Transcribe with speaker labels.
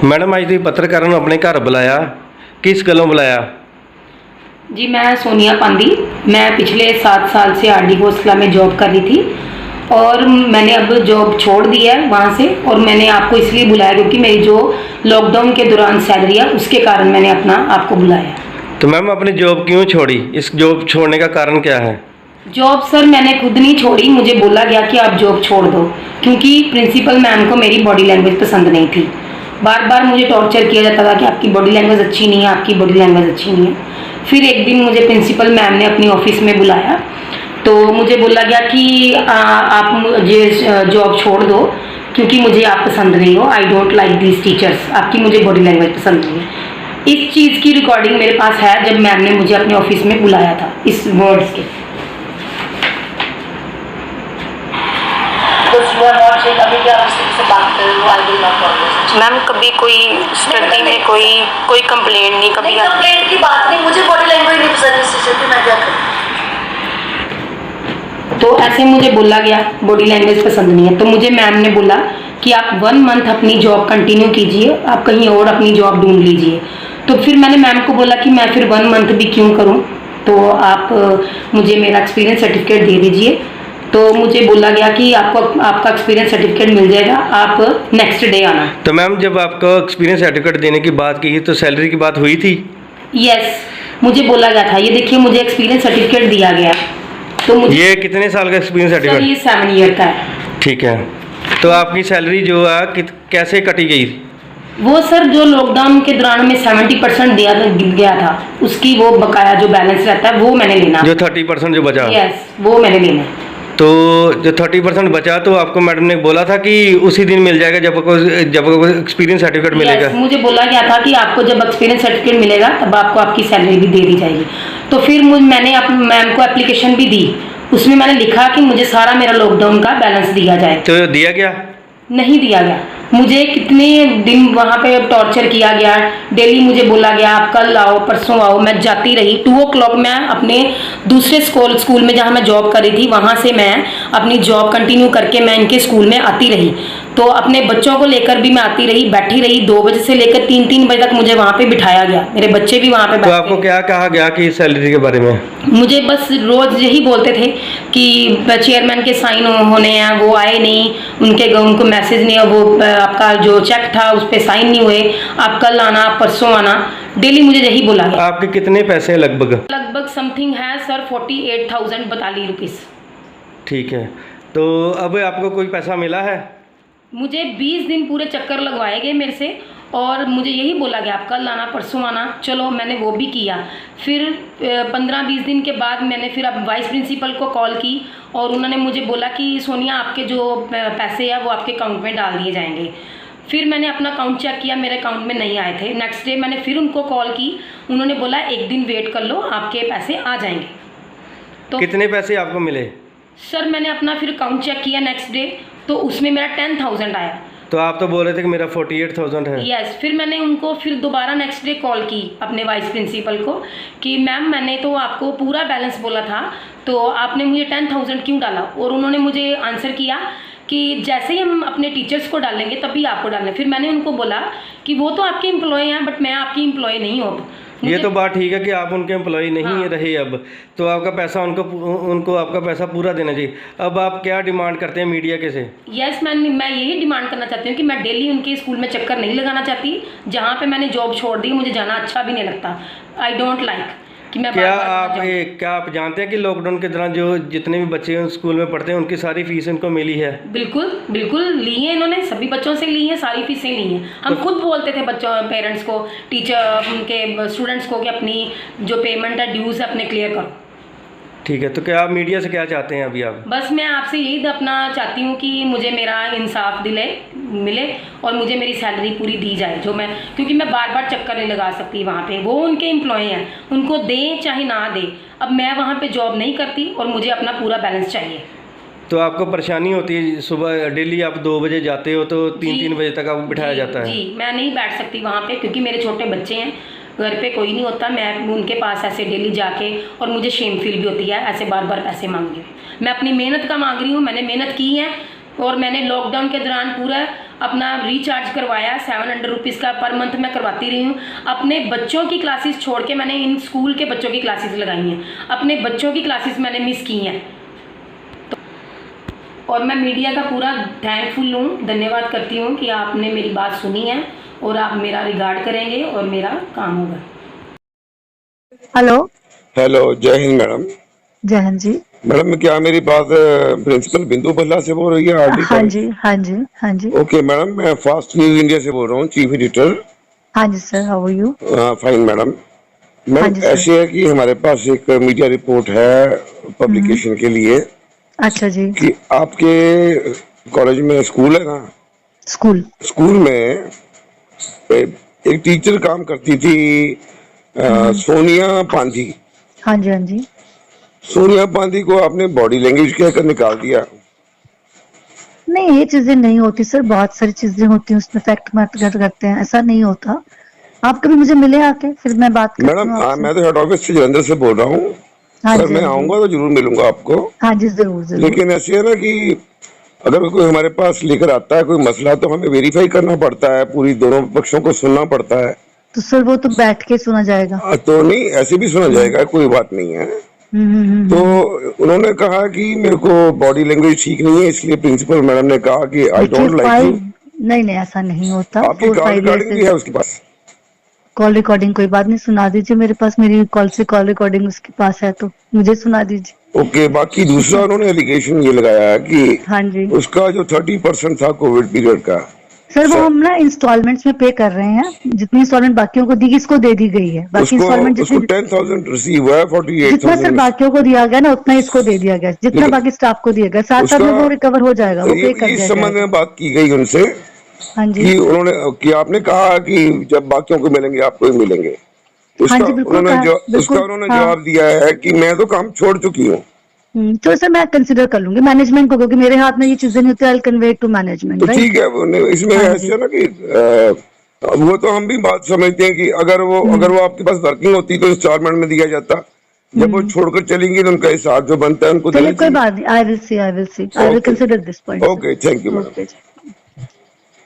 Speaker 1: Madam आज तुम पत्रकारों ने अपने घर बुलाया, किस गलों बुलाया?
Speaker 2: जी मैं सोनिया पांदी। मैं पिछले 7 साल से आरडी हौसला में जॉब कर रही थी और मैंने अब जॉब छोड़ दी है वहाँ से। और मैंने आपको इसलिए बुलाया क्योंकि मेरी जो लॉकडाउन के दौरान सैलरी है उसके कारण मैंने अपना आपको बुलाया।
Speaker 1: तो मैम अपनी जॉब क्यों छोड़ी? इस जॉब छोड़ने का कारण क्या है?
Speaker 2: जॉब सर मैंने खुद नहीं छोड़ी, मुझे बोला गया कि आप जॉब छोड़ दो क्योंकि प्रिंसिपल मैम को मेरी बॉडी लैंग्वेज पसंद नहीं थी। बार बार मुझे टॉर्चर किया जाता था कि आपकी बॉडी लैंग्वेज अच्छी नहीं है, आपकी बॉडी लैंग्वेज अच्छी नहीं है। फिर एक दिन मुझे प्रिंसिपल मैम ने अपनी ऑफिस में बुलाया तो मुझे बोला गया कि आप मुझे जॉब छोड़ दो क्योंकि मुझे आप पसंद नहीं हो। I don't like this teachers, आपकी मुझे बॉडी लैंग्वेज पसंद नहीं है। इस चीज़ की रिकॉर्डिंग मेरे पास है जब मैम ने मुझे अपने ऑफिस में बुलाया था इस वर्ड्स के। मैम कभी कोई स्टडी में कोई कंप्लेंट नहीं, कभी
Speaker 3: कंप्लेंट की बात नहीं, मुझे बॉडी लैंग्वेज नहीं पसंद, इस चीज़ पे मैं क्या करूं?
Speaker 2: तो ऐसे मुझे बोला गया बॉडी लैंग्वेज पसंद नहीं है। तो मुझे मैम ने बोला कि आप 1 मंथ अपनी जॉब कंटिन्यू कीजिए, आप कहीं और अपनी जॉब ढूंढ लीजिए। तो फिर मैंने मैम को बोला कि मैं फिर 1 मंथ भी क्यों करूं, तो आप मुझे मेरा एक्सपीरियंस सर्टिफिकेट दे दीजिए। तो मुझे बोला गया कि आपको आपका एक्सपीरियंस सर्टिफिकेट मिल जाएगा, आप नेक्स्ट डे आना।
Speaker 1: तो मैम जब आपको एक्सपीरियंस सर्टिफिकेट देने की बात की तो सैलरी की बात हुई थी?
Speaker 2: यस, मुझे बोला गया था। ये देखिए मुझे एक्सपीरियंस सर्टिफिकेट दिया गया। तो मुझे
Speaker 1: ये कितने साल का एक्सपीरियंस
Speaker 2: सर
Speaker 1: सर्टिफिकेट?
Speaker 2: ये 7 ईयर का है।
Speaker 1: ठीक है। तो आपकी सैलरी जो है कैसे कटी गई?
Speaker 2: वो सर जो लॉकडाउन के दौरान में 70% दिया गया था, उसकी वो बकाया जो बैलेंस रहता है वो मैंने लेना।
Speaker 1: जो 30% जो बचा?
Speaker 2: यस, वो मैंने लेना।
Speaker 1: तो जो 30% बचा तो आपको मैडम ने बोला था कि उसी दिन मिल जाएगा जब आपको एक्सपीरियंस सर्टिफिकेट मिलेगा?
Speaker 2: मुझे बोला गया था कि आपको जब एक्सपीरियंस सर्टिफिकेट मिलेगा तब आपको आपकी सैलरी भी दे दी जाएगी। तो फिर मैंने मैम को एप्लीकेशन भी दी, उसमें मैंने लिखा कि मुझे सारा मेरा लॉकडाउन का बैलेंस दिया जाए।
Speaker 1: तो दिया गया?
Speaker 2: नहीं दिया गया। मुझे कितने दिन वहाँ पे टॉर्चर किया गया। डेली मुझे बोला गया आप कल आओ, परसों आओ। मैं जाती रही। 2 o'clock मैं अपने दूसरे स्कूल में जहाँ मैं जॉब कर रही थी वहाँ से मैं अपनी जॉब कंटिन्यू करके मैं इनके स्कूल में आती रही। तो अपने बच्चों को लेकर भी मैं आती रही, बैठी रही। 2 बजे से लेकर 3 बजे तक मुझे वहाँ पे बिठाया गया, मेरे बच्चे भी वहाँ पे
Speaker 1: तो आपको क्या कहा गया कि सैलरी के बारे में?
Speaker 2: मुझे बस रोज यही बोलते थे कि चेयरमैन के साइन होने हैं, वो आए नहीं, उनको मैसेज नहीं है, वो आपका जो चेक था उस पर साइन नहीं हुए, आप कल आना, आप परसों आना। डेली मुझे यही बोला गया।
Speaker 1: आपके कितने पैसे
Speaker 2: लगभग समथिंग है सर 48,042 रुपीज़।
Speaker 1: ठीक है। तो अब आपको कोई पैसा मिला है?
Speaker 2: मुझे 20 दिन पूरे चक्कर लगवाए गए मेरे से और मुझे यही बोला गया आप कल आना, परसों आना। चलो मैंने वो भी किया। फिर 15-20 दिन के बाद मैंने फिर अब वाइस प्रिंसिपल को कॉल की और उन्होंने मुझे बोला कि सोनिया आपके जो पैसे हैं वो आपके अकाउंट में डाल दिए जाएंगे। फिर मैंने अपना अकाउंट चेक किया, मेरे अकाउंट में नहीं आए थे। नेक्स्ट डे मैंने फिर उनको कॉल की, उन्होंने बोला 1 दिन वेट कर लो, आपके पैसे आ जाएंगे। तो
Speaker 1: कितने पैसे आपको मिले?
Speaker 2: सर मैंने अपना फिर अकाउंट चेक किया नेक्स्ट डे तो उसमें मेरा 10,000 आया।
Speaker 1: तो आप तो बोल रहे थे कि मेरा 48,000 है।
Speaker 2: यस, फिर मैंने उनको फिर दोबारा नेक्स्ट डे कॉल की अपने वाइस प्रिंसिपल को कि मैम मैंने तो आपको पूरा बैलेंस बोला था तो आपने मुझे 10,000 क्यों डाला? और उन्होंने मुझे आंसर किया कि जैसे ही हम अपने टीचर्स को डालेंगे तभी आपको डालना। फिर मैंने उनको बोला कि वो तो आपके एम्प्लॉय हैं बट मैं आपकी एम्प्लॉय नहीं हूँ।
Speaker 1: ये तो बात ठीक है कि आप उनके एम्प्लॉय नहीं
Speaker 2: हाँ।
Speaker 1: रहे अब, तो आपका पैसा उनको आपका पैसा पूरा देना चाहिए। अब आप क्या डिमांड करते हैं मीडिया के से?
Speaker 2: यस मैं यही डिमांड करना चाहती हूँ कि मैं डेली उनके स्कूल में चक्कर नहीं लगाना चाहती। जहाँ पे मैंने जॉब छोड़ दी मुझे जाना अच्छा भी नहीं लगता। आई डोंट लाइक कि मैं
Speaker 1: क्या आप जानते हैं कि लॉकडाउन के दौरान जो जितने भी बच्चे स्कूल में पढ़ते हैं उनकी सारी फीस उनको मिली है?
Speaker 2: बिल्कुल ली है इन्होंने, सभी बच्चों से ली है, सारी फीसें ली हैं। हम खुद बोलते थे बच्चों पेरेंट्स को, टीचर उनके स्टूडेंट्स को कि अपनी जो पेमेंट है ड्यूज है अपने क्लियर करो।
Speaker 1: ठीक है। तो क्या आप मीडिया से क्या चाहते हैं अभी आप?
Speaker 2: बस मैं आपसे यही अपना चाहती हूँ कि मुझे मेरा इंसाफ मिले और मुझे मेरी सैलरी पूरी दी जाए जो मैं, क्योंकि मैं बार बार चक्कर नहीं लगा सकती वहाँ पे। वो उनके एम्प्लॉय हैं, उनको दें चाहे ना दें। अब मैं वहाँ पे जॉब नहीं करती और मुझे अपना पूरा बैलेंस चाहिए।
Speaker 1: तो आपको परेशानी होती है? सुबह डेली आप 2 बजे जाते हो तो 3 बजे तक आपको बिठाया जाता है?
Speaker 2: जी मैं नहीं बैठ सकती वहाँ पे क्योंकि मेरे छोटे बच्चे हैं, घर पे कोई नहीं होता। मैं उनके पास ऐसे डेली जाके, और मुझे शेम फील भी होती है ऐसे बार बार पैसे मांग रही हूँ। मैं अपनी मेहनत का मांग रही हूँ, मैंने मेहनत की है और मैंने लॉकडाउन के दौरान पूरा अपना रिचार्ज करवाया 700 रुपीज़ का पर मंथ मैं करवाती रही हूँ। अपने बच्चों की क्लासेस छोड़ के मैंने इन स्कूल के बच्चों की क्लासेस लगाई हैं, अपने बच्चों की क्लासेस मैंने मिस की हैं। और मैं मीडिया का पूरा थैंकफुल हूँ, धन्यवाद करती हूँ कि आपने मेरी बात सुनी है और आप मेरा रिगार्ड करेंगे और मेरा काम होगा।
Speaker 4: हेलो।
Speaker 5: हेलो, जय हिंद मैडम।
Speaker 4: जय हिंद जी।
Speaker 5: मैडम क्या मेरी बात प्रिंसिपल बिंदु भल्ला से बोल रही है आरडी
Speaker 4: हाँ
Speaker 5: कॉलेज?
Speaker 4: जी, हाँ जी, हाँ जी।
Speaker 5: ओके मैडम, मैं फास्ट न्यूज इंडिया से बोल रहा हूँ, चीफ एडिटर।
Speaker 4: हाँ जी sir, how are you?
Speaker 5: Fine madam.
Speaker 4: हाँ
Speaker 5: मैम
Speaker 4: जी सर।
Speaker 5: ऐसे है कि हमारे पास एक मीडिया रिपोर्ट है पब्लिकेशन के लिए
Speaker 4: अच्छा जी।
Speaker 5: कि आपके कॉलेज में स्कूल है ना,
Speaker 4: स्कूल
Speaker 5: स्कूल में एक टीचर काम करती थी सोनिया पांधी।
Speaker 4: हाँ जी, हाँ जी।
Speaker 5: सोनिया पांधी को आपने बॉडी लैंग्वेज कहकर निकाल दिया।
Speaker 4: नहीं, ये चीजें नहीं होती सर, बहुत सारी चीजें होती हैं उसमें, फैक्ट मैटर करते हैं, ऐसा नहीं होता। आप कभी मुझे मिले आके, फिर मैं बात करती
Speaker 5: मैडम
Speaker 4: हूँ आपसे।
Speaker 5: मैं तो हेड ऑफिस से जलंधर से बोल रहा हूँ।
Speaker 4: हाँ
Speaker 5: अगर
Speaker 4: जी,
Speaker 5: मैं
Speaker 4: हाँ जी।
Speaker 5: आऊंगा तो जरूर मिलूंगा आपको।
Speaker 4: हाँ जी, जरूर जरूर।
Speaker 5: लेकिन ऐसे है ना कि अगर कोई हमारे पास लेकर आता है कोई मसला तो हमें वेरीफाई करना पड़ता है, पूरी दोनों पक्षों को सुनना पड़ता है।
Speaker 4: तो सर वो तो बैठ के सुना जाएगा।
Speaker 5: तो नहीं, ऐसे भी सुना जाएगा, कोई बात नहीं है। तो उन्होंने कहा कि मेरे को बॉडी लैंग्वेज ठीक नहीं है, इसलिए प्रिंसिपल मैडम ने कहा कि आई
Speaker 4: देखिए
Speaker 5: डोंट लाइक
Speaker 4: फाइल,
Speaker 5: यू।
Speaker 4: नहीं नहीं ऐसा नहीं होता।
Speaker 5: आपकी
Speaker 4: 4-5
Speaker 5: कॉल
Speaker 4: ईयर
Speaker 5: रिकॉर्डिंग भी
Speaker 4: से
Speaker 5: है उसके पास?
Speaker 4: कॉल रिकॉर्डिंग कोई बात नहीं, सुना दीजिए मेरे पास, मेरी कॉल से कॉल रिकॉर्डिंग उसके पास है तो मुझे सुना दीजिए।
Speaker 5: ओके, बाकी दूसरा उन्होंने एलिगेशन ये लगाया कि
Speaker 4: हाँ जी
Speaker 5: उसका जो 30% था कोविड पीरियड का,
Speaker 4: सर, वो हम ना इंस्टॉलमेंट्स में पे कर रहे हैं, जितनी इंस्टॉलमेंट बाकियों को दी इसको दे दी गई है, बाकी
Speaker 5: उसको
Speaker 4: इंस्टॉलमेंट
Speaker 5: उसको
Speaker 4: जितनी
Speaker 5: 10,000 रिसीव हुआ है,
Speaker 4: जितना सर
Speaker 5: 48,000
Speaker 4: बाकियों को दिया गया ना उतना इसको दे दिया गया, जितना
Speaker 5: लेकिन
Speaker 4: बाकी स्टाफ को दिया गया, साथ साथ
Speaker 5: उसका
Speaker 4: में वो रिकवर हो जाएगा, वो पे कर
Speaker 5: इस
Speaker 4: दिया
Speaker 5: संबंध
Speaker 4: जाएगा।
Speaker 5: में बात की गई उनसे
Speaker 4: हाँ जी,
Speaker 5: कि उन्होंने कि आपने कहा कि जब बाकियों को मिलेंगे आपको ही मिलेंगे।
Speaker 4: हाँ
Speaker 5: उसका
Speaker 4: जी, बिल्कुल
Speaker 5: उन्होंने
Speaker 4: कहा, बिल्कुल
Speaker 5: उन्होंने
Speaker 4: हाँ।
Speaker 5: जवाब दिया है कि मैं तो काम छोड़ चुकी हूँ।
Speaker 4: तो सर मैं कंसिडर कर लूंगी मैनेजमेंट को, क्योंकि मेरे हाथ में ये चीजें नहीं होती, I will convey to management,
Speaker 5: तो
Speaker 4: राइट?
Speaker 5: ठीक है, इसमें
Speaker 4: हाँ
Speaker 5: ऐसे
Speaker 4: जी।
Speaker 5: है ना कि वो तो हम भी बात समझते हैं कि अगर वो आपके पास वर्किंग होती तो इंस्टॉलमेंट में दिया जाता। जब वो छोड़कर चलेंगी तो उनका हिसाब जो बनता है उनको
Speaker 4: चलिए
Speaker 5: देना
Speaker 4: कोई
Speaker 5: चाहिए।
Speaker 4: बात नहीं, I will see, I will
Speaker 5: okay
Speaker 4: consider this point.
Speaker 5: Okay, thank you madam.
Speaker 4: Okay.